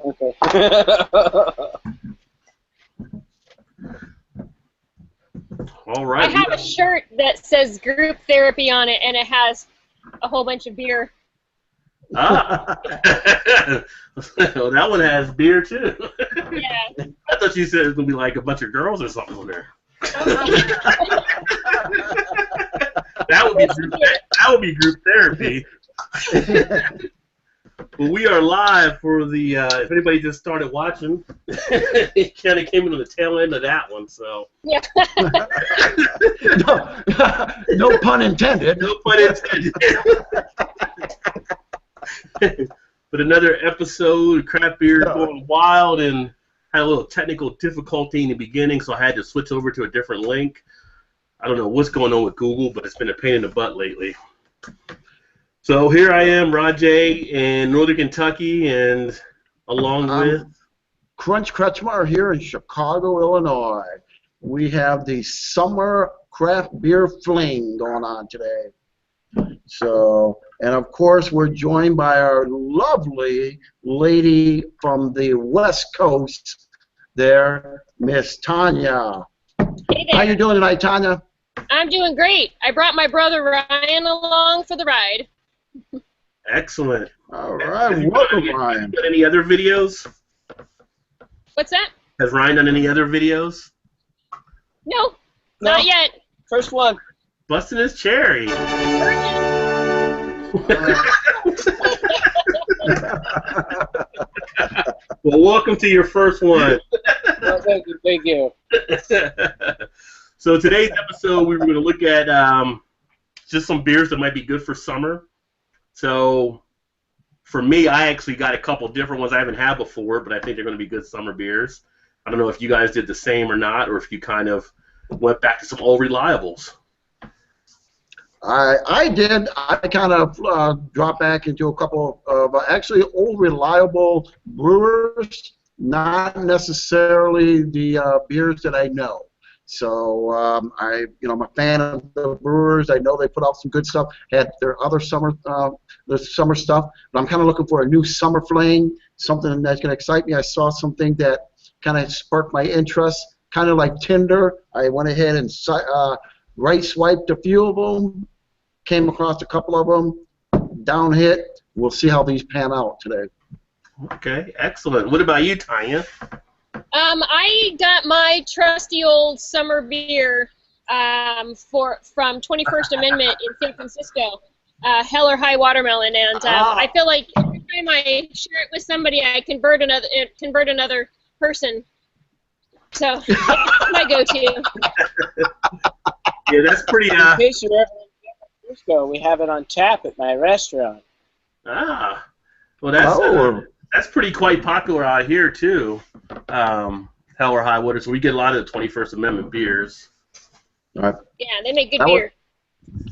Okay. All right. I have a shirt that says group therapy on it, and it has a whole bunch of beer. Ah. Well, that one has beer too. Yeah. I thought you said it was gonna be like a bunch of girls or something on there. That would be group therapy. Well, we are live for the. If anybody just started watching, it kind of came into the tail end of that one. So. Yeah. No pun intended. No pun intended. But another episode, craft beer going wild, and had a little technical difficulty in the beginning, so I had to switch over to a different link. I don't know what's going on with Google, but it's been a pain in the butt lately. So here I am, Rajay, in Northern Kentucky, and along with Crunch Kretschmar here in Chicago, Illinois. We have the summer craft beer fling going on today. So, and of course, we're joined by our lovely lady from the West Coast there, Miss Tanya. Hey there. How you doing tonight, Tanya? I'm doing great. I brought my brother Ryan along for the ride. excellent. All right, welcome, Ryan. Done any other videos? What's that? Has Ryan done any other videos? No, not yet. First one. Busting his cherry. Well, welcome to your first one. Well, thank you. Thank you. So today's episode, we were going to look at just some beers that might be good for summer. So for me, I actually got a couple different ones I haven't had before, but I think they're going to be good summer beers. I don't know if you guys did the same or not, or if you kind of went back to some old reliables. I did. I kind of dropped back into a couple of actually old reliable brewers, not necessarily the beers that I know. So I'm a fan of the brewers. I know they put out some good stuff. Had their other summer stuff, but I'm kind of looking for a new summer fling, something that's going to excite me. I saw something that kind of sparked my interest, kind of like Tinder. I went ahead and right swiped a few of them, came across a couple of them, down hit. We'll see how these pan out today. Okay, excellent. What about you, Tanya? I got my trusty old summer beer from 21st Amendment in San Francisco, Hell or High Watermelon, and I feel like every time I share it with somebody, I convert another person. So that's my go-to. Yeah, that's pretty. In case you're ever in San Francisco, we have it on tap at my restaurant. Well, that's pretty quite popular out here too. Hell or High Water, so we get a lot of the 21st Amendment beers. All right. Yeah, they make good beer.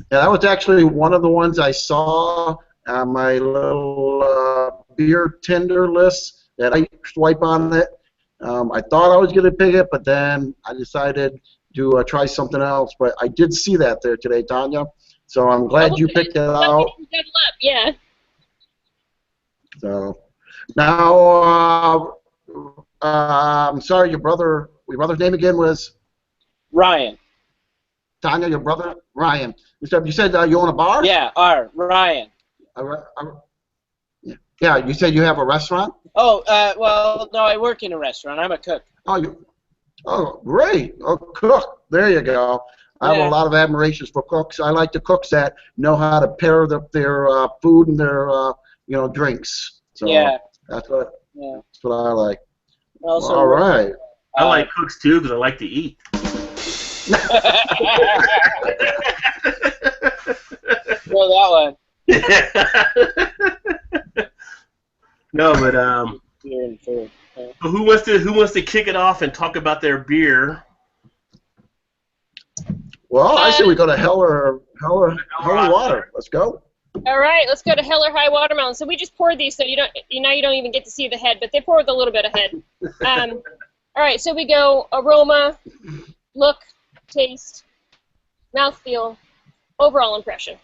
That was actually one of the ones I saw on my little beer tender list that I swipe on it. I thought I was going to pick it, but then I decided to try something else. But I did see that there today, Tanya. So I'm glad you picked it out. Good luck, yeah. So now, I'm sorry, your brother's name again was? Ryan. Tanya, your brother? Ryan. You said you own a bar? Yeah, Ryan. Yeah, you said you have a restaurant? Oh, well, no, I work in a restaurant. I'm a cook. Oh, great. Oh, cook. There you go. I have a lot of admirations for cooks. I like the cooks that know how to pair their food and their drinks. So that's what I like. Also, all right. I like cooks too because I like to eat. Throw that one. No, but Beer and food. who wants to kick it off and talk about their beer? Well, I say we go to Hell or Water. Let's go. All right, let's go to Hell or High Watermelon. So we just poured these, so you don't even get to see the head, but they pour with a little bit of head. All right, so we go aroma, look, taste, mouthfeel, overall impression.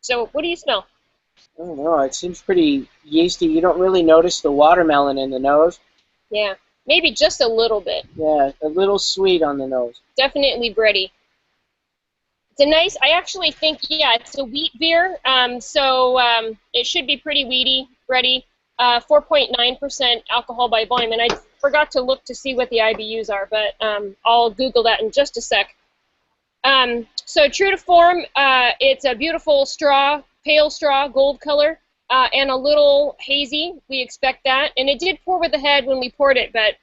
So what do you smell? I don't know. It seems pretty yeasty. You don't really notice the watermelon in the nose. Yeah, maybe just a little bit. Yeah, a little sweet on the nose. Definitely bready. It's a nice, I actually think, yeah, it's a wheat beer, so it should be pretty weedy, bready. 4.9% alcohol by volume, and I forgot to look to see what the IBUs are, but I'll Google that in just a sec. So true to form, it's a beautiful straw, pale straw, gold color, and a little hazy. We expect that, and it did pour with the head when we poured it, but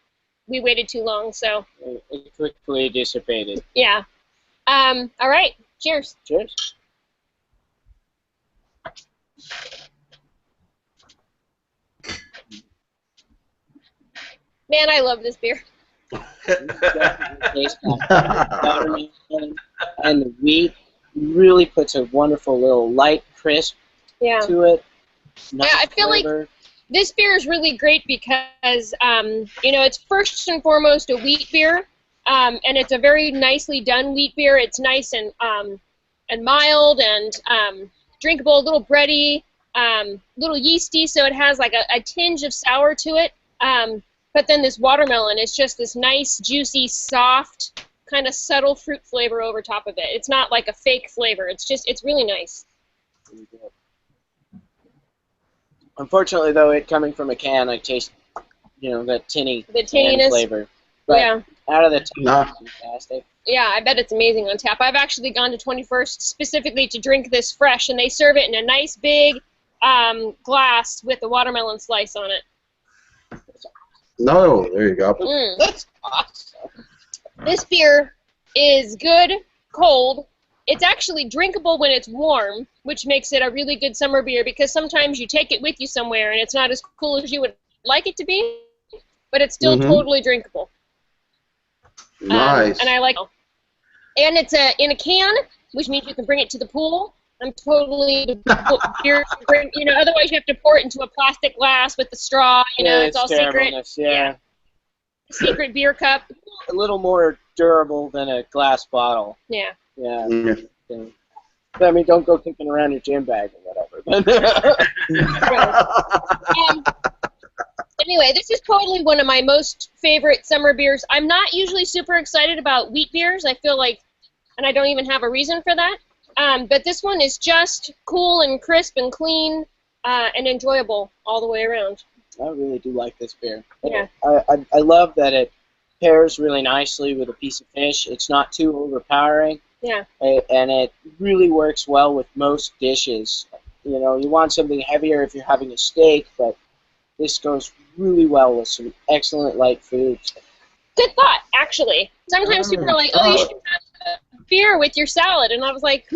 we waited too long, so. It quickly dissipated. Yeah. All right. Cheers. Cheers. Man, I love this beer. Taste watermelon and the wheat really puts a wonderful little light crisp Yeah. to it. Yeah, I feel like this beer is really great because, you know, it's first and foremost a wheat beer, and it's a very nicely done wheat beer. It's nice and mild and drinkable, a little bready, little yeasty, so it has like a tinge of sour to it. But then this watermelon is just this nice, juicy, soft, kind of subtle fruit flavor over top of it. It's not like a fake flavor. It's really nice. Unfortunately, though, it coming from a can, I taste, you know, that tinny can flavor. But yeah. Out of the tap, it's fantastic. Yeah, I bet it's amazing on tap. I've actually gone to 21st specifically to drink this fresh, and they serve it in a nice big glass with a watermelon slice on it. No, there you go. That's awesome. This beer is good cold. It's actually drinkable when it's warm, which makes it a really good summer beer because sometimes you take it with you somewhere and it's not as cool as you would like it to be, but it's still totally drinkable. Nice. And I like it. And it's in a can, which means you can bring it to the pool. I'm totally beer, you know, otherwise you have to pour it into a plastic glass with the straw, you know, it's all secret. Yeah. Secret beer cup. A little more durable than a glass bottle. Yeah. Yeah. I mean, don't go kicking around your gym bag or whatever. Anyway, this is totally one of my most favorite summer beers. I'm not usually super excited about wheat beers. I feel like, and I don't even have a reason for that. But this one is just cool and crisp and clean and enjoyable all the way around. I really do like this beer. Yeah. I love that it pairs really nicely with a piece of fish. It's not too overpowering. Yeah. And it really works well with most dishes. You know, you want something heavier if you're having a steak, but this goes really well with some excellent light foods. Good thought, actually. Sometimes people are like, oh, you should have a beer with your salad. And I was like,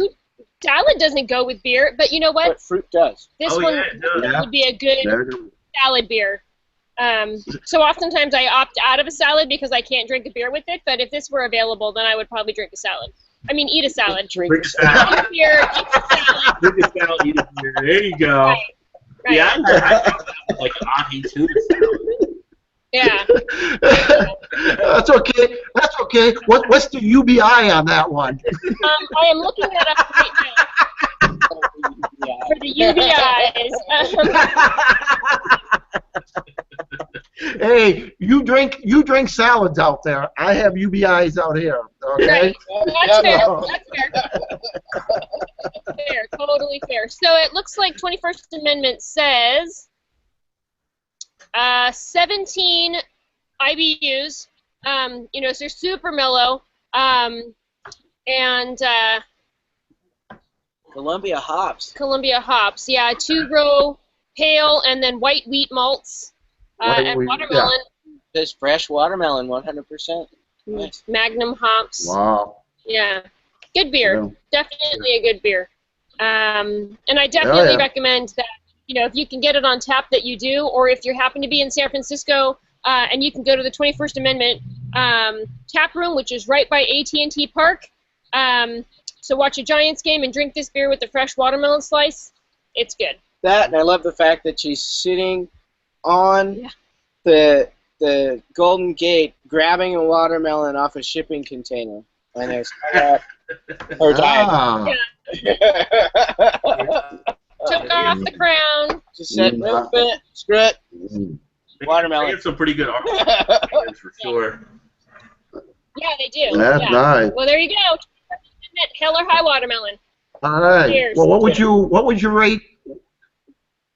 salad doesn't go with beer. But you know what? But fruit does. This one would be a good salad beer. So oftentimes I opt out of a salad because I can't drink a beer with it. But if this were available, then I would probably drink a salad. I mean, eat a salad. Drink a salad. Drink a beer, eat a salad. Drink a salad, eat a beer. There you go. Right. Yeah, I like ahi tuna salad. Yeah. That's okay. That's okay. What's the UBI on that one? I am looking that up right now. For the UBIs. Hey, you drink salads out there. I have UBIs out here. Okay. Right. That's fair. That's fair. Fair. Totally fair. So it looks like 21st Amendment says 17 IBUs. You know, so super mellow. And Columbia hops. Columbia hops. Yeah, 2-row pale and then white wheat malts and watermelon. This fresh watermelon, 100%. Nice. Magnum hops. Wow. Yeah. Good beer. Yeah. Definitely a good beer. And I definitely recommend that, you know, if you can get it on tap that you do, or if you happen to be in San Francisco and you can go to the 21st Amendment tap room, which is right by AT&T Park. So watch a Giants game and drink this beer with the fresh watermelon slice. It's good. That, and I love the fact that she's sitting on the Golden Gate grabbing a watermelon off a shipping container. And it's her dad. Took off the crown. Just said, nope, screw it. Watermelon. They have some pretty good art for sure. Yeah, they do. That's nice. Well, there you go. Hell or high watermelon. All right. Cheers. Well, what would you rate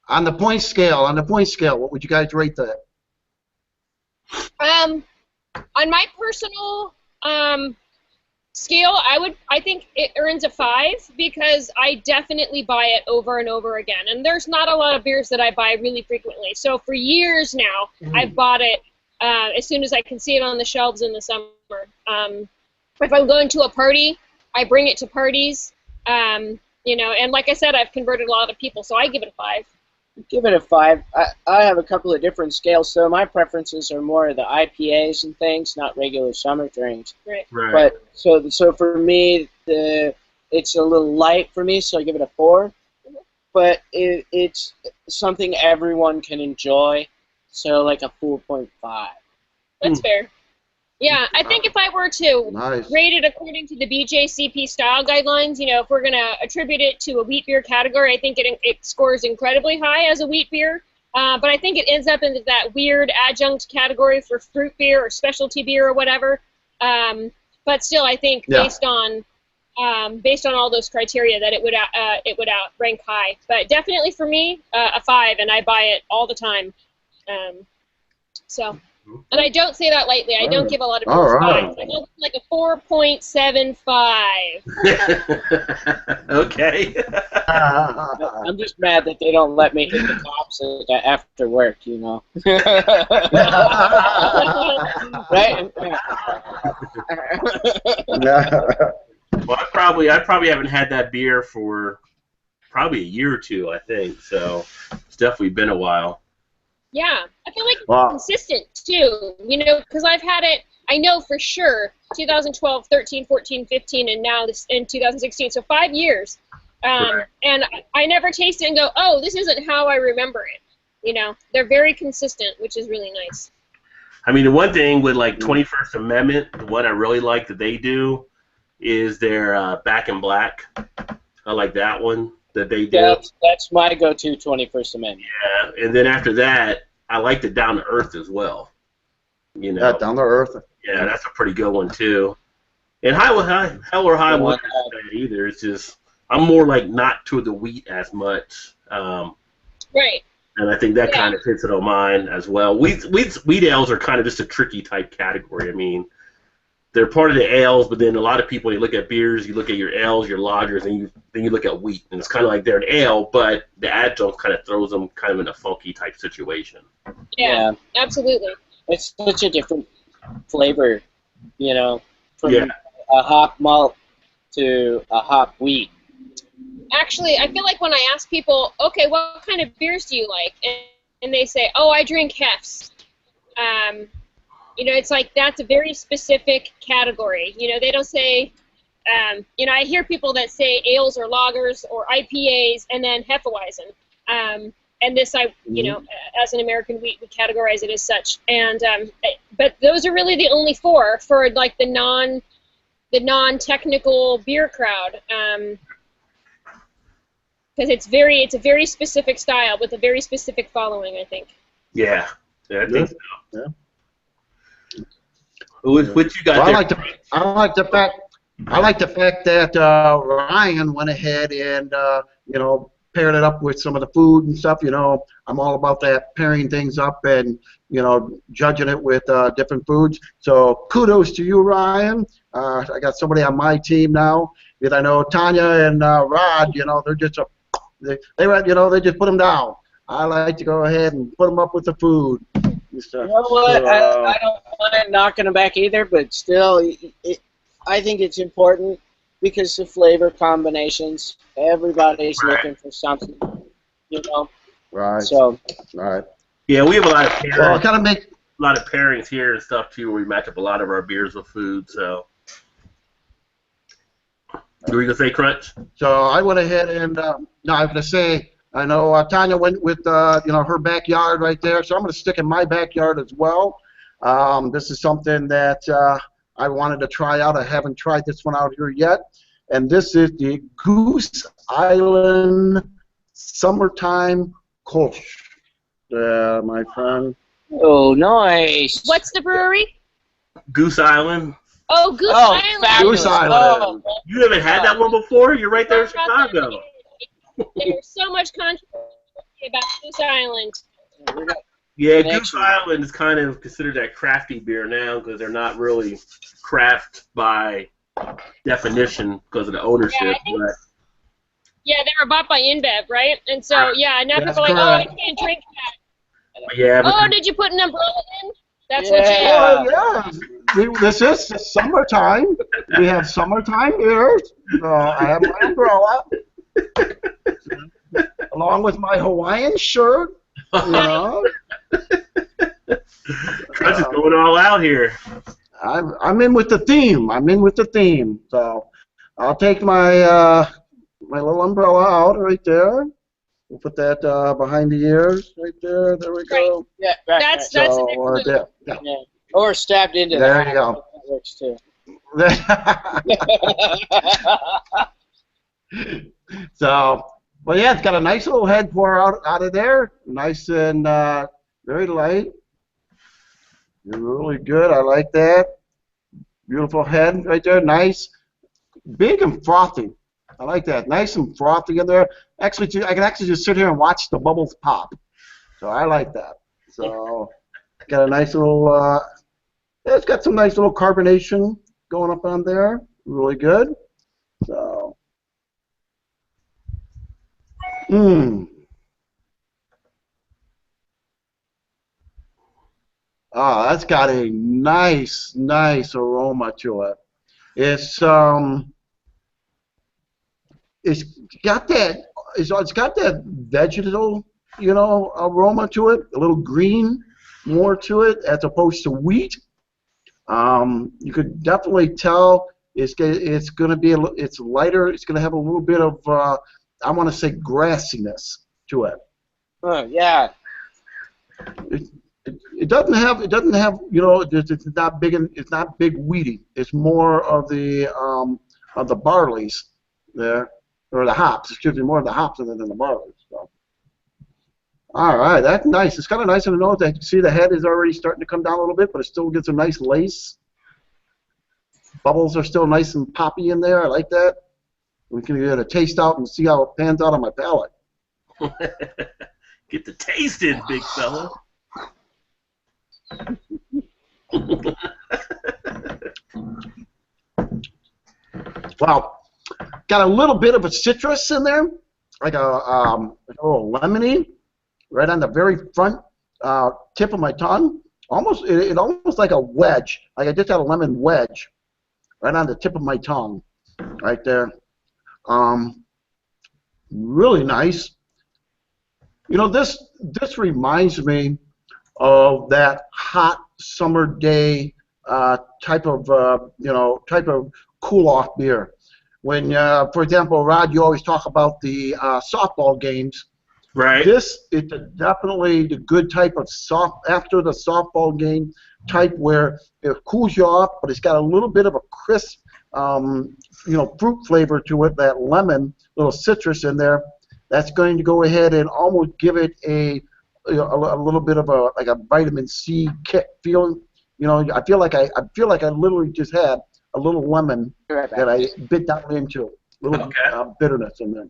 on the point scale? On the point scale, what would you guys rate that? On my personal scale, I think it earns a 5 because I definitely buy it over and over again. And there's not a lot of beers that I buy really frequently. So for years now, I've bought it as soon as I can see it on the shelves in the summer. If I'm going to a party, I bring it to parties. You know, and like I said, I've converted a lot of people, so I give it a 5. Give it a 5. I have a couple of different scales, so my preferences are more of the IPAs and things, not regular summer drinks. Right. But so for me, it's a little light for me, so I give it a 4. But it's something everyone can enjoy, so like a 4.5. That's fair. Yeah, I think if I were to rate it according to the BJCP style guidelines, you know, if we're going to attribute it to a wheat beer category, I think it scores incredibly high as a wheat beer. But I think it ends up into that weird adjunct category for fruit beer or specialty beer or whatever. But still, I think based on all those criteria, that it would outrank high. But definitely for me, a 5, and I buy it all the time. And I don't say that lightly. I don't give a lot of people 5s. I go like a 4.75. Okay. I'm just mad that they don't let me hit the tops after work, you know. Right? Well, I probably haven't had that beer for probably a year or two, I think. So it's definitely been a while. Yeah, I feel like it's consistent too, you know, because I've had it, I know for sure, 2012, 13, 14, 15, and now this in 2016, so 5 years. And I never taste it and go, oh, this isn't how I remember it. You know, they're very consistent, which is really nice. I mean, the one thing with like 21st Amendment, the one I really like that they do is their Back in Black. I like that one. That they do. That's my go-to 21st Amendment. Yeah, and then after that, I like the Down to Earth as well. You know, Down to Earth. Yeah, that's a pretty good one too. And Hell or High Water either. It's just I'm more like not to the wheat as much. Right. And I think that kind of hits it on mine as well. Wheat ales are kind of just a tricky type category. I mean, they're part of the ales, but then a lot of people, when you look at beers, you look at your ales, your lagers, and then you look at wheat, and it's kind of like they're an ale, but the adjunct kind of throws them kind of in a funky type situation. Yeah, absolutely. It's such a different flavor, you know, from a hop malt to a hop wheat. Actually, I feel like when I ask people, okay, what kind of beers do you like? And they say, oh, I drink Hefs. You know, it's like that's a very specific category. You know, they don't say, you know, I hear people that say ales or lagers or IPAs and then Hefeweizen. And this, you know, as an American wheat, we categorize it as such. And but those are really the only 4 for like the non-technical beer crowd. Because it's a very specific style with a very specific following, I think. Yeah, I think so. Yeah. What you got well, there? I like the fact that Ryan went ahead and you know, paired it up with some of the food and stuff. You know, I'm all about that, pairing things up and, you know, judging it with different foods. So kudos to you, Ryan. I got somebody on my team now. I know Tanya and Rod. You know, they're just they you know, they just put them down. I like to go ahead and put them up with the food. You know what? So, I don't want to knock them back either, but still, I think it's important because the flavor combinations, everybody's looking for something, you know. Right. So. Right. Yeah, we have a lot of pairings. Well, kind of make a lot of pairings here and stuff too, where we match up a lot of our beers with food. So. Were you gonna say Crunch? So I went ahead and no, I'm gonna say. I know Tanya went with you know, her backyard right there, so I'm going to stick in my backyard as well. This is something that I wanted to try out. I haven't tried this one out here yet, and this is the Goose Island Summertime Kolsch, my friend. Oh, nice. What's the brewery? Goose Island. Oh, Goose Oh, Island. fabulous. Goose Island. Oh, You haven't had that one before? You're right there in Chicago. There's so much controversy about Goose Island. Yeah, Goose Connection. Island is kind of considered that crafty beer now because they're not really craft by definition because of the ownership. Yeah, I think- but Yeah, they were bought by InBev, right? And so, yeah, now That's people are like, oh, I correct. can't drink that. yeah, but Oh, did you put an umbrella in? That's Yeah. what you Oh, yeah. This is the summertime. We have summertime beers. I have my umbrella, along with my Hawaiian shirt. You know, Trent's is going all out here. I'm in with the theme. I'm in with the theme. So I'll take my my little umbrella out right there. We'll put that behind the ears right there. There we go. Yeah, right, That's right. an So excellent. there. Yeah. Yeah. Or stabbed into There the you go. That works too. So, well, yeah, it's got a nice little head pour out of there. Nice and very light. Really good. I like that. Beautiful head right there. Nice. Big and frothy. I like that. Nice and frothy in there. Actually, I can actually just sit here and watch the bubbles pop. So I like that. So, got a nice little, yeah, it's got some nice little carbonation going up on there. Really good. So, Oh, that's got a nice, nice aroma to it. It's got that, it's got that vegetal, you know, aroma to it. A little green more to it as opposed to wheat. You could definitely tell it's going to be it's lighter. It's going to have a little bit of I want to say grassiness to it. Oh, yeah. It doesn't have you know, it's not big and it's not big weedy. It's more of the barleys there, or the hops. Excuse me, more of the hops than the barleys. So. All right, that's nice. It's kind of nice in the nose. I can see the head is already starting to come down a little bit, but it still gets a nice lace. Bubbles are still nice and poppy in there. I like that. We can get a taste out and see how it pans out on my palate. Get the taste in, big fella. Wow, got a little bit of a citrus in there, like a little lemony, right on the very front tip of my tongue. Almost, it almost like a wedge. Like I just had a lemon wedge, right on the tip of my tongue, right there. Really nice. You know, this reminds me of that hot summer day type of cool-off beer. When, for example, Rod, you always talk about the softball games. Right. This is definitely the good type of after the softball game type where it cools you off, but it's got a little bit of a crisp, fruit flavor to it. That lemon, little citrus in there. That's going to go ahead and almost give it a little bit of a vitamin C kick feeling. You know, I feel like I literally just had a little lemon that I bit down into, a little bitterness in there.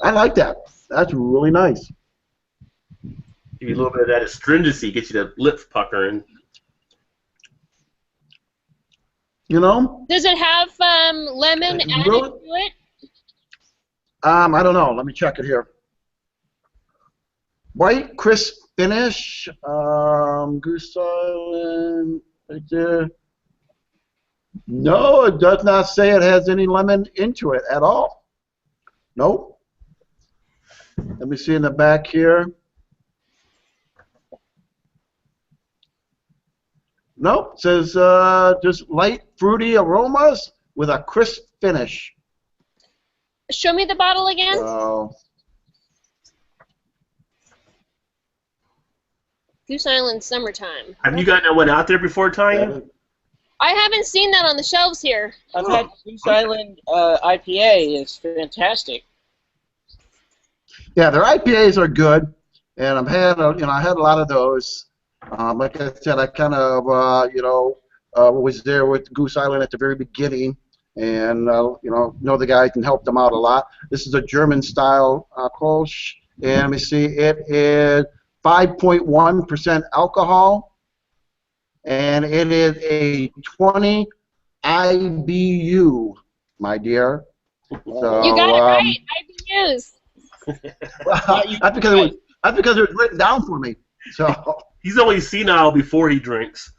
I like that. That's really nice. Give you a little bit of that astringency, get you the lips puckering. You know? Does it have lemon added to it? I don't know. Let me check it here. White, crisp finish. Goose Island, right there. No, it does not say it has any lemon into it at all. Nope. Let me see in the back here. Nope. It says just light fruity aromas with a crisp finish. Show me the bottle again. Goose Island Summertime. Have you gotten that one out there before, Tanya? I haven't seen that on the shelves here. I've had Goose Island IPA. It's fantastic. Yeah, their IPAs are good, and I had a lot of those. Like I said, I kind of was there with Goose Island at the very beginning, and know the guys and helped them out a lot. This is a German style Kolsch, and let me see, it is 5.1% alcohol, and it is a 20 IBU, my dear. So, You got it right. IBUs. That's because it was written down for me. So He's always senile before he drinks.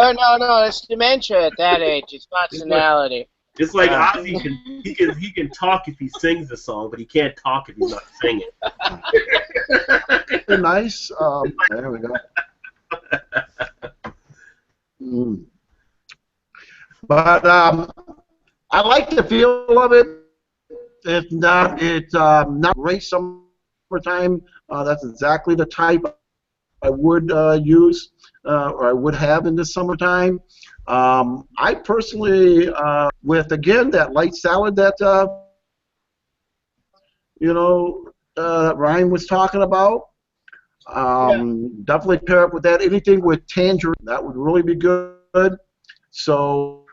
Oh no, it's dementia at that age. It's not senility. It's like Ozzy he can talk if he sings the song, but he can't talk if he's not singing. nice. There we go. But I like the feel of it. It's not great summertime. That's exactly the type I would use or I would have in the summertime. I personally, with again that light salad that Ryan was talking about, definitely pair up with that. Anything with tangerine, that would really be good. So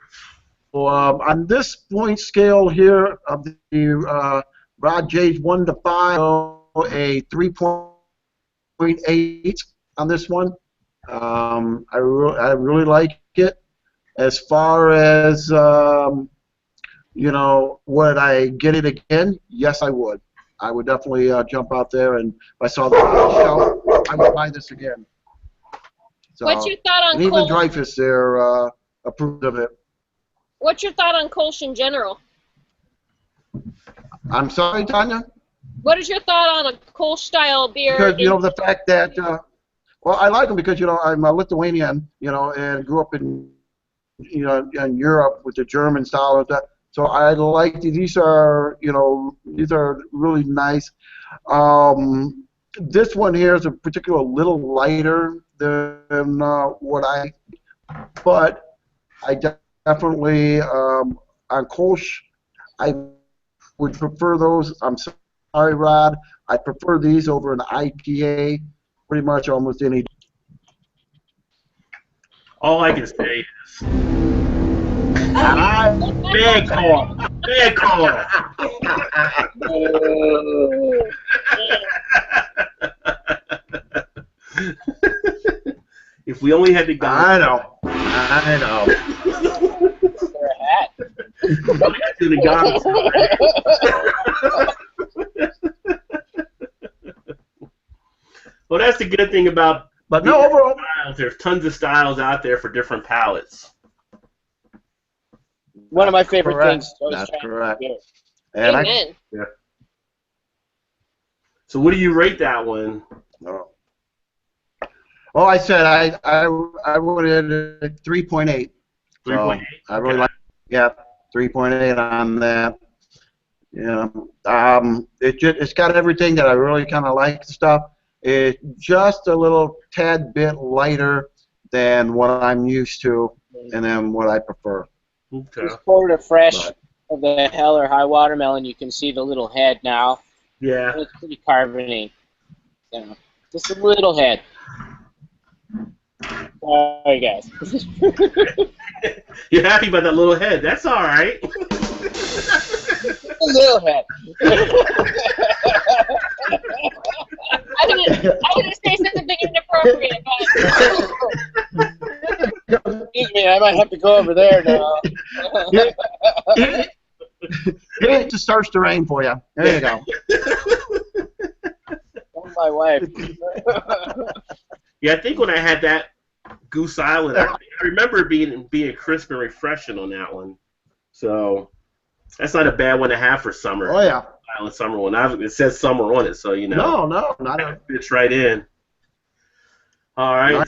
on this point scale here of the Rod J's 1 to 5, a 3.8 on this one. I really like it. As far as would I get it again? Yes, I would. I would definitely jump out there, and if I saw the shelf, I would buy this again. So, what's your thought on and even Kolsch? Dreyfus, they're approved of it. What's your thought on Kolsch in general? I'm sorry, Tanya? What is your thought on a Kolsch style beer? Because, the fact that, well, I like them because, I'm a Lithuanian, and grew up in, in Europe with the German style of that. So I like these are, these are really nice. This one here is a particular little lighter than but I definitely, on Kolsch, I would prefer those. I'm sorry, Rod. I prefer these over an IPA pretty much almost any. All I can say is, Bad call. Bad call. If we only had the guy. I know. For a hat. To the Well, that's the good thing about. But no, overall, styles. There's tons of styles out there for different palates. One of my favorite correct. things. That's correct. Amen. Yeah. So what do you rate that one? No. Well, I said I would at 3.8. 3.8. I really like. Yeah, 3.8 on that. It's got everything that I really kind of like. Stuff. It's just a little tad bit lighter than what I'm used to, and then what I prefer. Okay. Just poured a fresh of the Hell or High Watermelon. You can see the little head now. Yeah. It's pretty carbony. Just a little head. Sorry, guys. You're happy about that little head. That's all right. A little head. I didn't say something inappropriate, but Excuse me, I might have to go over there now. It just starts to rain for you. There you go. Oh, my wife. Yeah, I think when I had that Goose Island, I remember being crisp and refreshing on that one. So that's not a bad one to have for summer. Oh yeah. Island summer one. It says summer on it, so No, not it's right in. All right.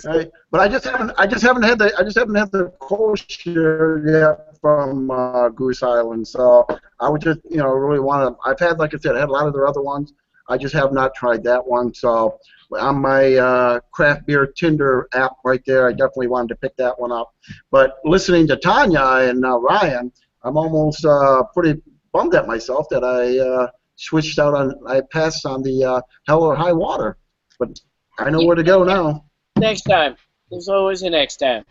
But I just haven't had the kosher yet from Goose Island. So I would just really want to. I've had, like I said, I had a lot of their other ones. I just have not tried that one. So on my craft beer Tinder app right there, I definitely wanted to pick that one up. But listening to Tanya and Ryan, I'm almost pretty bummed at myself that I switched out on. I passed on the Hell or High Water, but I know where to go now. Next time. There's always a next time.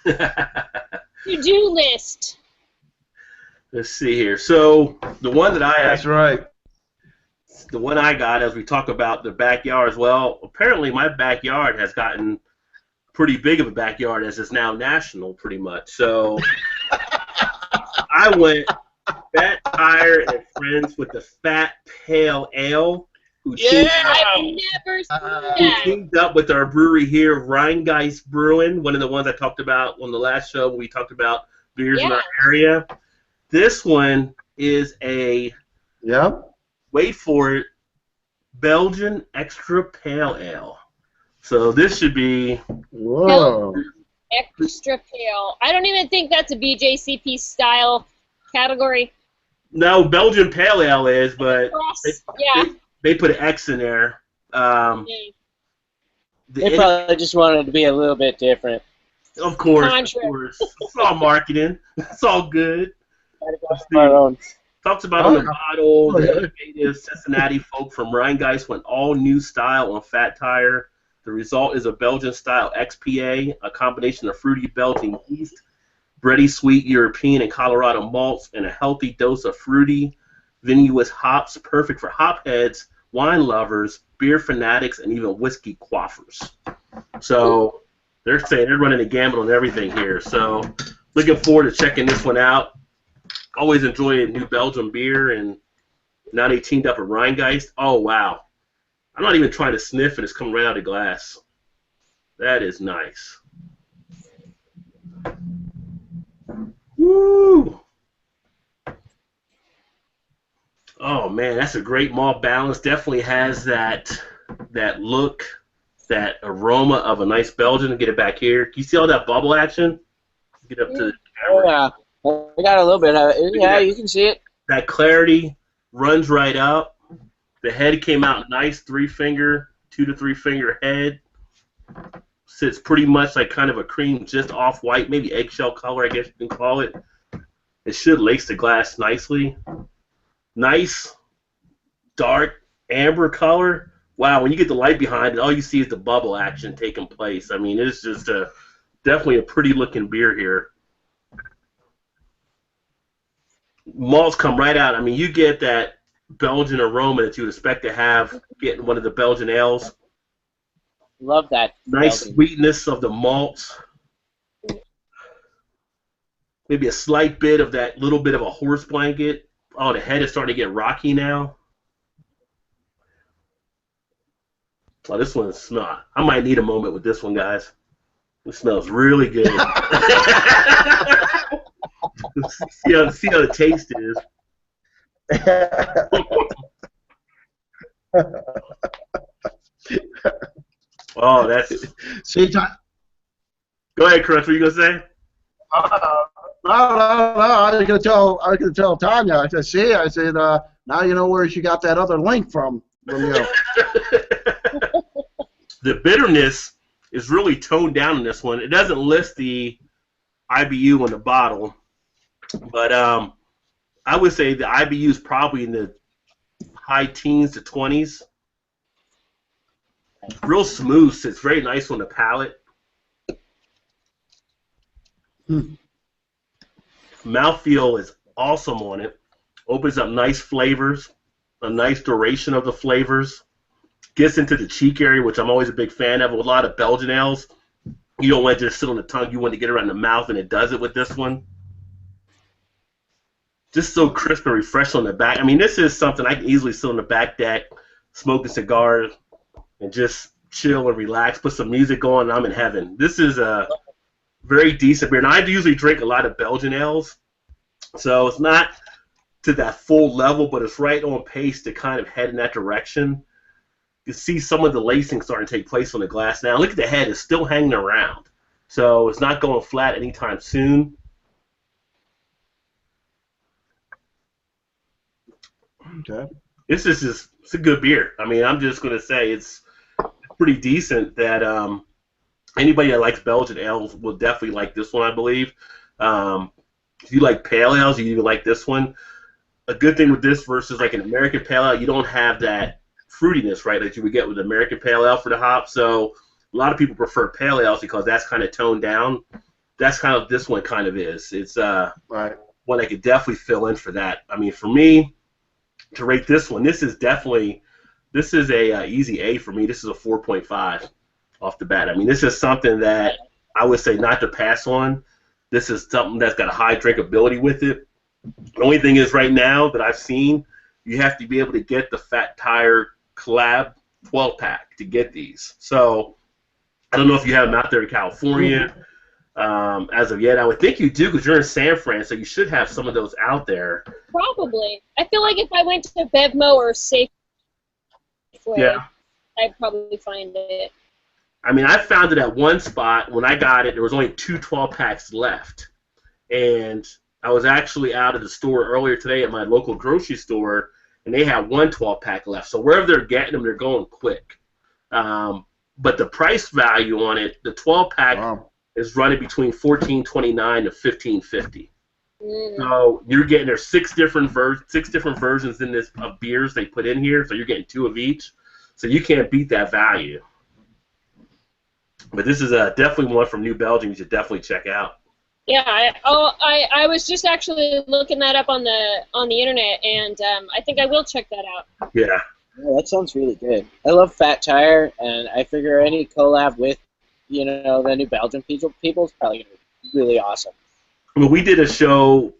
To-do list. Let's see here. So the one that That's right. the one I got, as we talk about the backyard as well, apparently my backyard has gotten pretty big of a backyard as it's now national, pretty much. So I went Fat Tire and Friends with the Fat Pale Ale. Who I've never seen that. teamed up with our brewery here, Rheingeist Brewing, one of the ones I talked about on the last show when we talked about beers in our area. This one is a, wait for it, Belgian Extra Pale Ale. So this should be... Whoa. Extra pale. I don't even think that's a BJCP style category. No, Belgian Pale Ale is, but they put an X in there. They probably just wanted it to be a little bit different. Of course. It's all marketing. It's all good. Talks about on the bottle, the innovative Cincinnati folk from Rheingeist went all new style on Fat Tire. The result is a Belgian-style XPA, a combination of fruity Belgian yeast, bready sweet European and Colorado malts, and a healthy dose of fruity, vinous hops, perfect for hop heads, wine lovers, beer fanatics, and even whiskey quaffers. So they're saying they're running a gamut on everything here. So looking forward to checking this one out. Always enjoy a new Belgian beer, and now they teamed up with Rheingeist. Oh, wow. I'm not even trying to sniff it. It's coming right out of the glass. That is nice. Woo! Oh, man, that's a great malt balance. Definitely has that look, that aroma of a nice Belgian. Get it back here. Can you see all that bubble action? Get up to the camera. Yeah. I got a little bit of it. Yeah, you can see it. That clarity runs right up. The head came out nice, 2 to 3 finger head. Sits pretty much like kind of a cream, just off white, maybe eggshell color, I guess you can call it. It should lace the glass nicely. Nice, dark amber color. Wow, when you get the light behind it, all you see is the bubble action taking place. I mean, it's just definitely a pretty looking beer here. Malts come right out. I mean, you get that Belgian aroma that you would expect to have getting one of the Belgian ales. Love that. Nice Belgian. sweetness of the malts. Maybe a slight bit of that little bit of a horse blanket. Oh, the head is starting to get rocky now. Oh, this one smells. I might need a moment with this one, guys. It smells really good. see how the taste is. Oh, that's. See, Go ahead, Crunch. What are you gonna say? No. I was gonna tell Tanya. I said, see, I said, now you know where she got that other link from you. The bitterness is really toned down in this one. It doesn't list the IBU on the bottle, but I would say the IBU is probably in the high teens to 20s. Real smooth, sits very nice on the palate. Mouthfeel is awesome on it. Opens up nice flavors, a nice duration of the flavors. Gets into the cheek area, which I'm always a big fan of. With a lot of Belgian ales, you don't want it to just sit on the tongue. You want to get it around the mouth, and it does it with this one. Just so crisp and refreshing on the back. I mean, this is something I can easily sit on the back deck, smoke a cigar, and just chill and relax, put some music on, and I'm in heaven. This is a very decent beer. And I usually drink a lot of Belgian ales, so it's not to that full level, but it's right on pace to kind of head in that direction. You see some of the lacing starting to take place on the glass now. Look at the head. It's still hanging around, so it's not going flat anytime soon. Okay. This is just, it's a good beer. I mean, I'm just going to say it's pretty decent that anybody that likes Belgian ales will definitely like this one, I believe. if you like pale ales, you like this one. A good thing with this versus like an American pale ale, you don't have that fruitiness, right, that you would get with American pale ale for the hop. So a lot of people prefer pale ales because that's kind of toned down. That's kind of this one kind of is. It's right. one I could definitely fill in for that. I mean, for me to rate this one, this is a easy A for me. This is a 4.5 off the bat. I mean, this is something that I would say not to pass on. This is something that's got a high drinkability with it. The only thing is right now that I've seen, you have to be able to get the Fat Tire Collab 12-pack to get these. So I don't know if you have them out there in California as of yet. I would think you do because you're in San Fran, so you should have some of those out there. Probably. I feel like if I went to Venmo or Safeway, I'd probably find it. I mean, I found it at one spot. When I got it, there was only 2 12-packs left. And I was actually out of the store earlier today at my local grocery store, and they had 1 12-pack left. So wherever they're getting them, they're going quick. But the price value on it, the 12-pack is running between $14.29 to $15.50. So you're getting there's 6 different versions in this of beers they put in here. So you're getting 2 of each. So you can't beat that value. But this is definitely one from New Belgium you should definitely check out. Yeah, I was just actually looking that up on the internet, and I think I will check that out. Yeah. Yeah, that sounds really good. I love Fat Tire, and I figure any collab with, the New Belgium people is probably gonna be really awesome. Well, we did a show.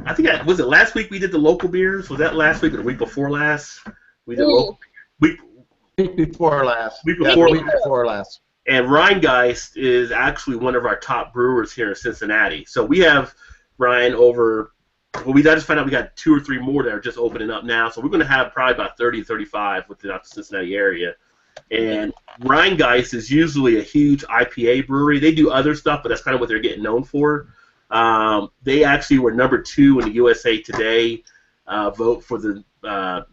I think was it last week we did the local beers? Was that last week or the week before last? We did local week before last. Week before last. And Rheingeist is actually one of our top brewers here in Cincinnati. So we have Ryan over. Well, I just found out we got 2 or 3 more that are just opening up now. So we're going to have probably about 30 to 35 within the Cincinnati area. And Rheingeist is usually a huge IPA brewery. They do other stuff, but that's kind of what they're getting known for. They actually were number 2 in the USA Today vote for the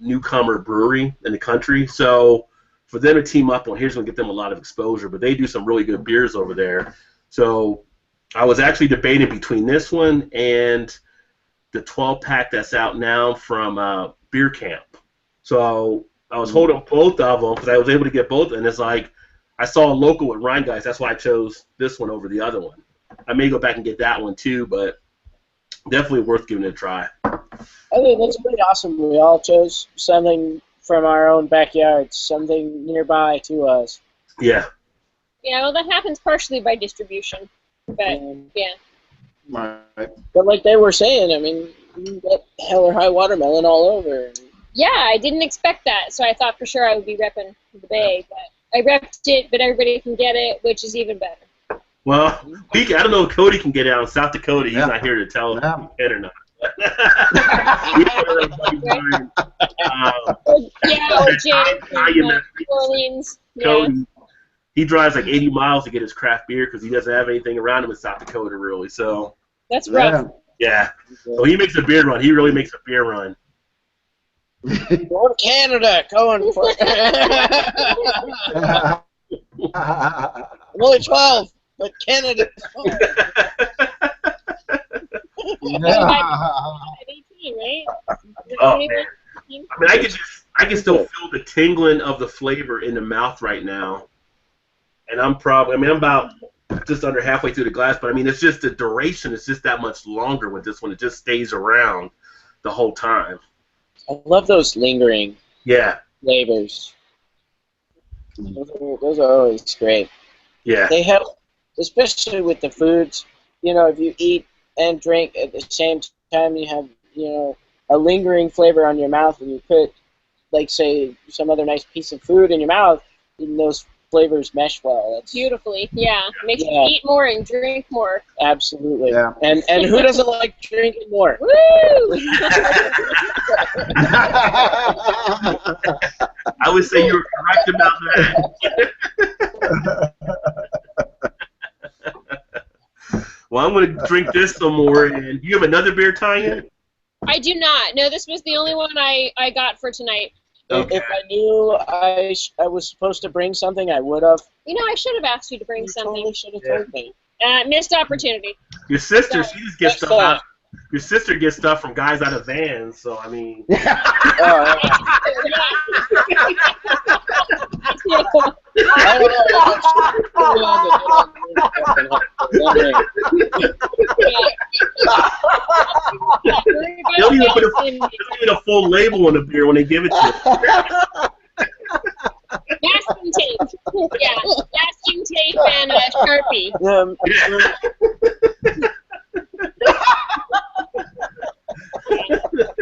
newcomer brewery in the country. So for them to team up on here's going to get them a lot of exposure, but they do some really good beers over there. So I was actually debating between this one and the 12-pack that's out now from Beer Camp. So I was holding both of them because I was able to get both, and it's like I saw a local with Rheingeist. That's why I chose this one over the other one. I may go back and get that one too, but definitely worth giving it a try. I think that's pretty awesome. We all chose something from our own backyards, something nearby to us. Yeah. Yeah, well, that happens partially by distribution, but yeah. Right. But like they were saying, I mean, you can get Hell or High Watermelon all over. Yeah, I didn't expect that, so I thought for sure I would be repping the Bay, but I repped it, but everybody can get it, which is even better. Well, I don't know if Cody can get it out in South Dakota. He's not here to tell if he can or not. Orleans. Cody, he drives like 80 miles to get his craft beer because he doesn't have anything around him in South Dakota, really. So that's rough. Yeah. So he makes a beer run. He really makes a beer run. Going to Canada, going for I'm only 12, but Canada. 18, right? Oh, man. I mean, I can still feel the tingling of the flavor in the mouth right now, and I'm about just under halfway through the glass, but I mean, it's just the duration is just that much longer with this one. It just stays around the whole time. I love those lingering flavors. Those are always great. Yeah. They help, especially with the foods. If you eat and drink at the same time, you have, a lingering flavor on your mouth, and you put, like, say, some other nice piece of food in your mouth, and those flavors mesh well. That's beautifully, yeah. Makes you eat more and drink more. Absolutely. Yeah. And who doesn't like drinking more? Woo! I would say you were correct about that. Well, I'm going to drink this some more. And you have another beer, Tanya? I do not. No, this was the only one I got for tonight. Okay. If I knew I was supposed to bring something, I would have. I should have asked you to bring something. You totally should have told me. Missed opportunity. Your sister, she just gets stuff out. Your sister gets stuff from guys out of vans, so I mean. I They don't even put a full label on the beer when they give it to you. Masking tape. Yeah, masking tape and a Sharpie.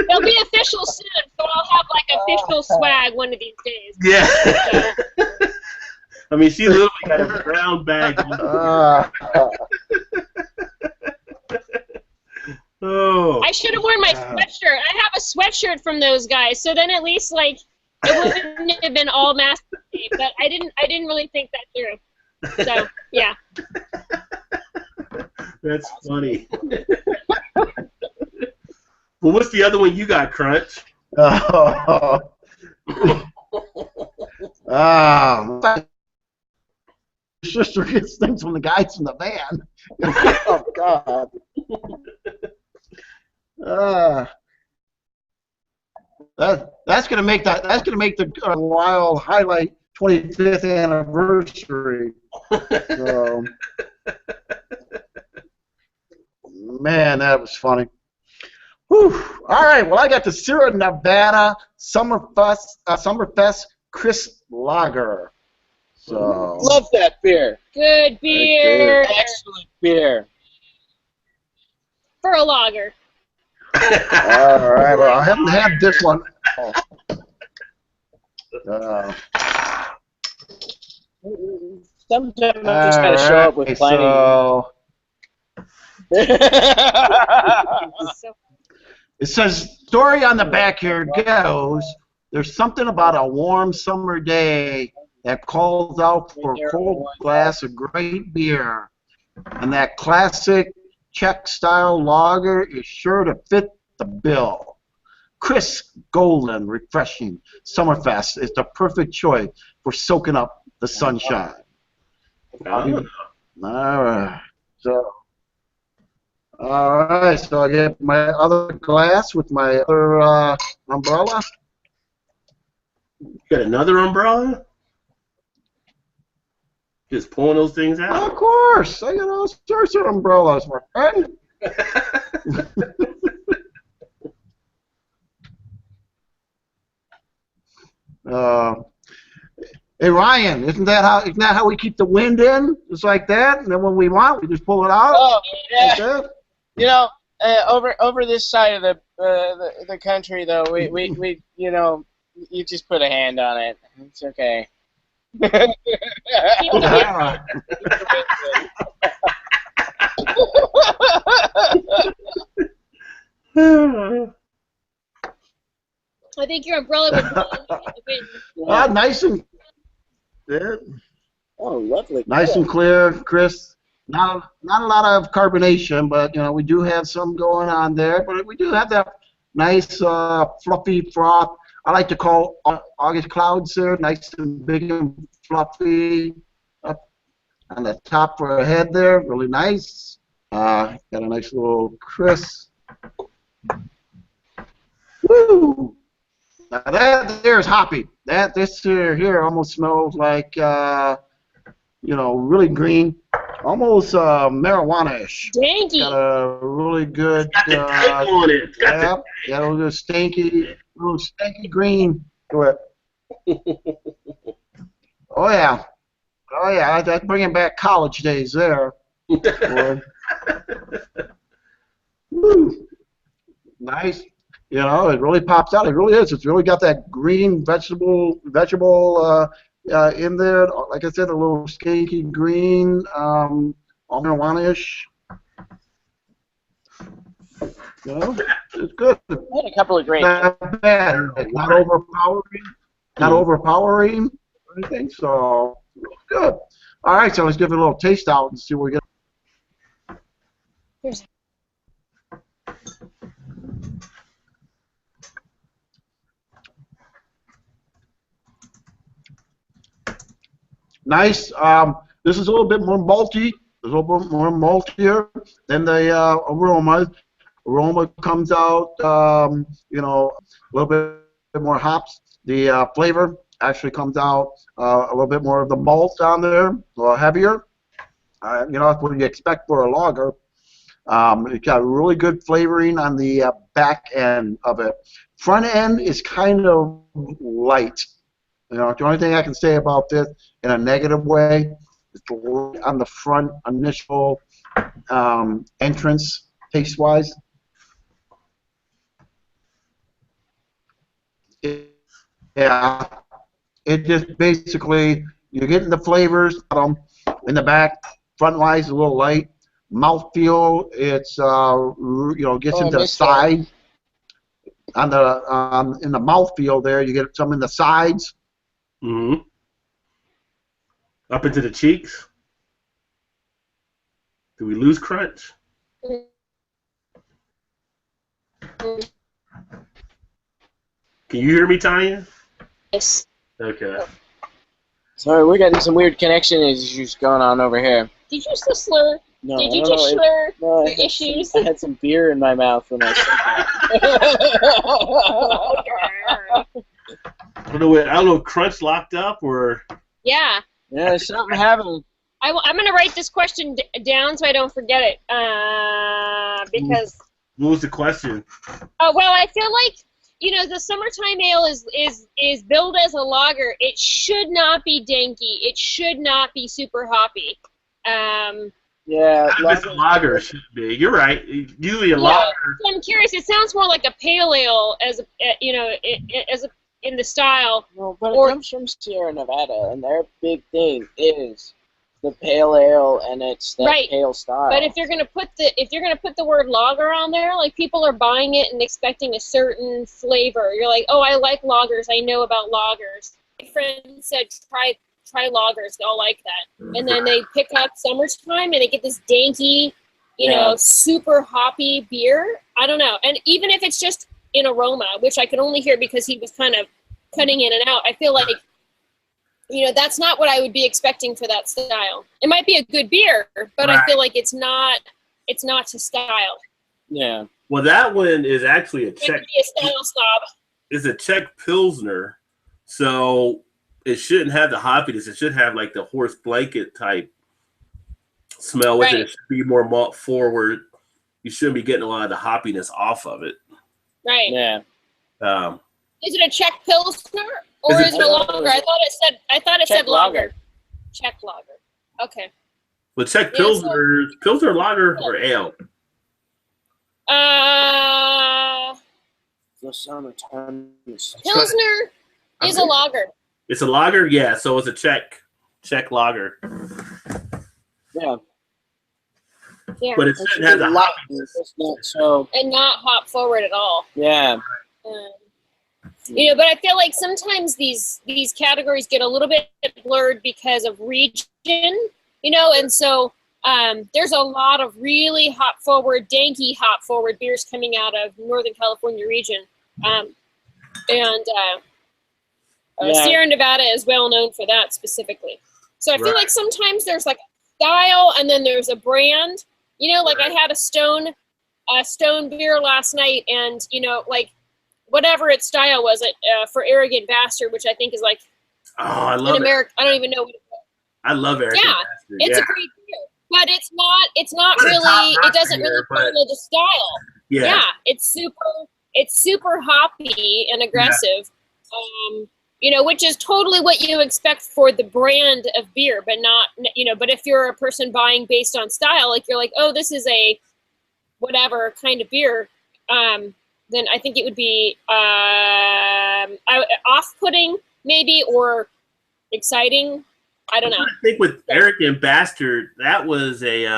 They'll be official soon, so I'll have like official swag one of these days. Yeah. So. I mean, she literally got a brown bag. Oh. I should have worn my sweatshirt. I have a sweatshirt from those guys, so then at least like it wouldn't have been all masking tape. But I didn't really think that through. So yeah. That's funny. Well, what's the other one you got, Crunch? Your sister gets things from the guys in the van. Oh God. That's gonna make the Wild highlight 25th anniversary. So, man, that was funny. Whew. All right, well, I got the Sierra Nevada Summerfest Crisp Lager. So love that beer. Good beer. Excellent beer. For a lager. All right, well, I haven't had this one. Sometimes I just gotta show up with plenty. So, it says, story on the back here goes, there's something about a warm summer day that calls out for a cold glass of great beer. And that classic Czech-style lager is sure to fit the bill. Crisp, golden, refreshing, Summerfest is the perfect choice for soaking up the sunshine. All right. So I get my other glass with my other umbrella. You got another umbrella? Just pulling those things out? Of course. I got all sorts of umbrellas, my friend. Hey Ryan, isn't that how we keep the wind in? Just like that, and then when we want, we just pull it out. Oh yeah. Like you know, over this side of the country though, we you know, you just put a hand on it. It's okay. I think your umbrella would be nice and lovely. Nice and clear, Chris. Not a lot of carbonation, but you know we do have some going on there. But we do have that nice fluffy froth. I like to call August clouds there, nice and big and fluffy up on the top for a head there, really nice. Got a nice little crisp. Woo! Now that there's hoppy. This here almost smells like you know, really green, almost marijuana-ish. Stanky. Got a really good. Got a little stinky green to it. Oh yeah, that's bringing back college days there. Woo. Nice. You know, it really pops out. It really is. It's really got that green vegetable in there. Like I said, a little skanky green, marijuana-ish. You know, it's good. I had a couple of great. Not bad. Not overpowering. Not overpowering or anything. So good. All right. So let's give it a little taste out and see what we get. Here's Nice. This is a little bit more malty. A little bit more maltier than the aromas. A aroma comes out, you know, a little bit more hops. The flavor actually comes out a little bit more of the malt on there, a little heavier. You know, that's what you expect for a lager. It's got really good flavoring on the back end of it. Front end is kind of light. You know, the only thing I can say about this in a negative way is on the front initial entrance, taste-wise. Yeah, it just basically, you're getting the flavors in the back. Front lies a little light. Mouthfeel, it's you know, gets into the side. On the in the mouthfeel there, you get some in the sides. Mm-hmm. Up into the cheeks. Do we lose crunch? Can you hear me, Tanya? Yes. Okay. Sorry, we're getting some weird connection issues going on over here. Did you just slur? No, Did you just slur no, your issues? I had some beer in my mouth when I said that. I don't know if crunch locked up or. Yeah. Yeah, something happened. I'm going to write this question down so I don't forget it. Because. What was the question? Well, I feel like, you know, the summertime ale is billed as a lager. It should not be danky. It should not be super hoppy. Yeah, it's a lager should be. You're right. Usually a lager. So I'm curious. It sounds more like a pale ale, as you know, in the style. Well, but it comes from Sierra Nevada, and their big thing is the pale ale, and it's that pale style. But if you're gonna put the word lager on there, like, people are buying it and expecting a certain flavor. You're like, oh, I like lagers. I know about lagers. My friend said try lagers, they'll like that. And then they pick up summertime and they get this danky, you know, super hoppy beer. I don't know. And even if it's just in aroma, which I could only hear because he was kind of cutting in and out, I feel like, you know, that's not what I would be expecting for that style. It might be a good beer, but I feel like it's not to style. Yeah. Well, that one is actually a Czech. Be a style snob. It's a Czech Pilsner, so it shouldn't have the hoppiness. It should have like the horse blanket type smell with it. It should be more malt forward. You shouldn't be getting a lot of the hoppiness off of it. Right. Yeah. Is it a Czech Pilsner or is it a lager? I thought it said lager. Czech lager. Okay. But Czech Pilsner lager or ale? The summertime. Pilsner is a lager. It's a lager, yeah. So it's a Czech lager. Yeah. Yeah. But it shouldn't have the hoppiness. And not hop forward at all. Yeah. You know, but I feel like sometimes these categories get a little bit blurred because of region, you know, and so there's a lot of really danky hop forward beers coming out of Northern California region. Sierra Nevada is well known for that specifically. So I feel like sometimes there's like a style and then there's a brand. You know, like I had a Stone beer last night, and you know, like whatever its style was, for Arrogant Bastard, which I think is like I love it. America. I don't even know what it was. I love Arrogant Bastard. It's a great beer, but it's not really. It doesn't really follow the style. Yeah, it's super hoppy and aggressive. You know, which is totally what you expect for the brand of beer, but not, you know, but if you're a person buying based on style, like you're like, oh, this is a whatever kind of beer, then I think it would be off-putting maybe, or exciting. I don't know. I think with Arrogant Bastard, that was it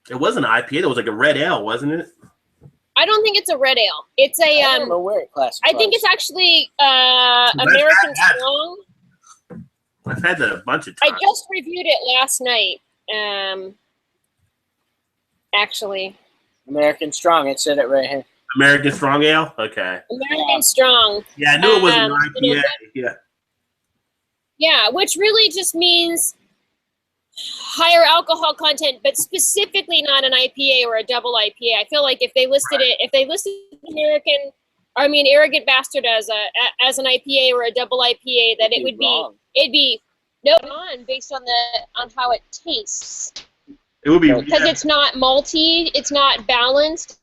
wasn't an IPA, it was like a red ale, wasn't it? I don't think it's a red ale. It's a I don't know where it classifies. I think it's actually American Strong. I've had that a bunch of times. I just reviewed it last night. Actually. American Strong. It said it right here. American Strong Ale? Okay. American Strong. Yeah, I knew it wasn't an IPA. Yeah. Yeah, which really just means higher alcohol content, but specifically not an IPA or a double IPA. I feel like if they listed Arrogant Bastard as an IPA or a double IPA, that it'd be no on based on how it tastes. It would be because it's not malty, it's not balanced.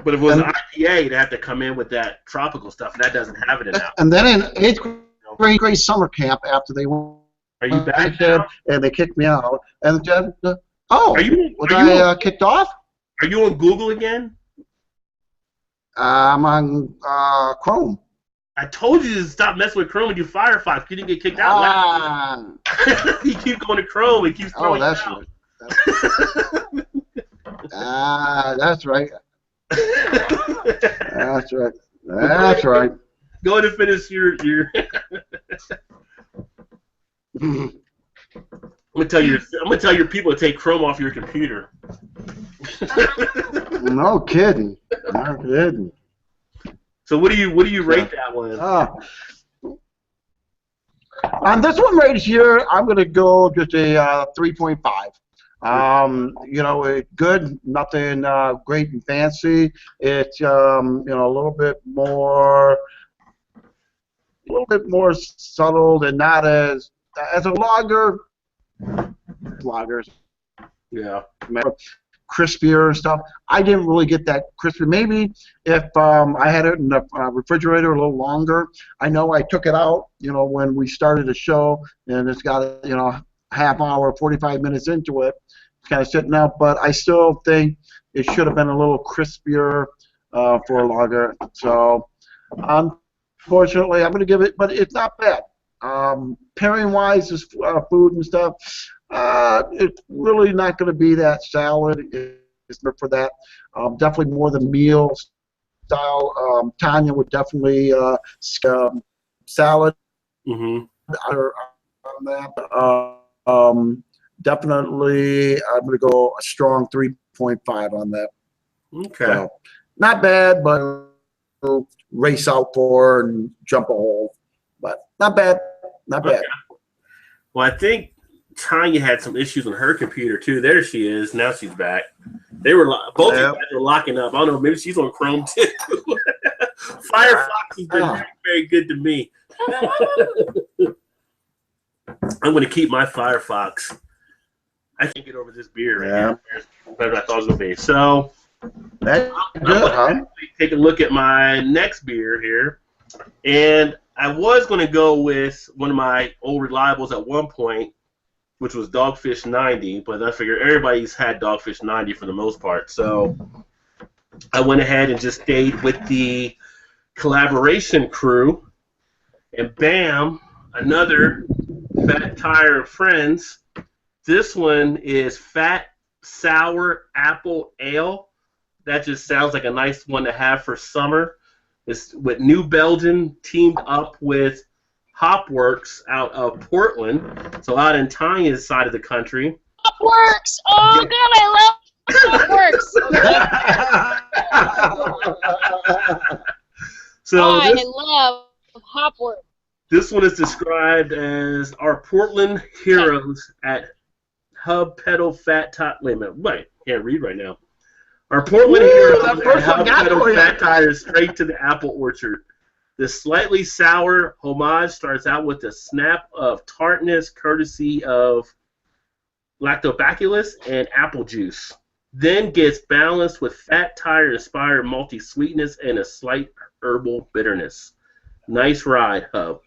But if it was an IPA, it'd have to come in with that tropical stuff, and that doesn't have it in that. And then in 8th grade summer camp, after they were back now? And they kicked me out, and kicked off? Are you on Google again? I'm on Chrome. I told you to stop messing with Chrome and do Firefox. You didn't get kicked out. You keep going to Chrome. It keeps throwing you out. That's right. That's right. That's right. Go ahead and finish your. I'm gonna tell your people to take Chrome off your computer. No kidding. No kidding. So what do you rate that one? On this one right here, I'm gonna go just a 3.5. You know, it's good, nothing great and fancy. It's you know, a little bit more subtle and not as a lager. Yeah. Crispier and stuff. I didn't really get that crispy. Maybe if I had it in the refrigerator a little longer. I know I took it out, you know, when we started the show, and it's got, you know, half hour, 45 minutes into it. It's kind of sitting out, but I still think it should have been a little crispier for a lager. So, unfortunately, I'm going to give it, but it's not bad. Pairing-wise, is food and stuff. It's really not going to be that salad. It's not for that. Definitely more the meal style. Tanya would definitely salad. Mm-hmm. On that. Definitely, I'm going to go a strong 3.5 on that. Okay. So, not bad, but race out for and jump a hole. But not bad. Not bad. Well, I think Tanya had some issues on her computer too. There she is. Now she's back. They were both of you guys were locking up. I don't know. Maybe she's on Chrome too. Firefox has been very, very good to me. I'm going to keep my Firefox. I can't get over this beer right now. Better than I thought it was going to be. So, that's good, huh? Take a look at my next beer here. And I was going to go with one of my old reliables at one point, which was Dogfish 90, but I figured everybody's had Dogfish 90 for the most part. So I went ahead and just stayed with the collaboration crew, and bam, another Fat Tire of Friends. This one is Fat Sour Apple Ale. That just sounds like a nice one to have for summer. It's with New Belgium teamed up with Hopworks out of Portland, so out in Tanya's side of the country. Hopworks! Oh, God, I love Hopworks! So I love Hopworks. This one is described as our Portland heroes at Hub Pedal Fat Tire. Wait a minute, wait, can't read right now. Our Portland heroes at Hub Pedal Fat Tires straight to the apple orchard. This slightly sour homage starts out with a snap of tartness courtesy of lactobacillus and apple juice. Then gets balanced with Fat Tire-inspired malty sweetness and a slight herbal bitterness. Nice ride, Hub.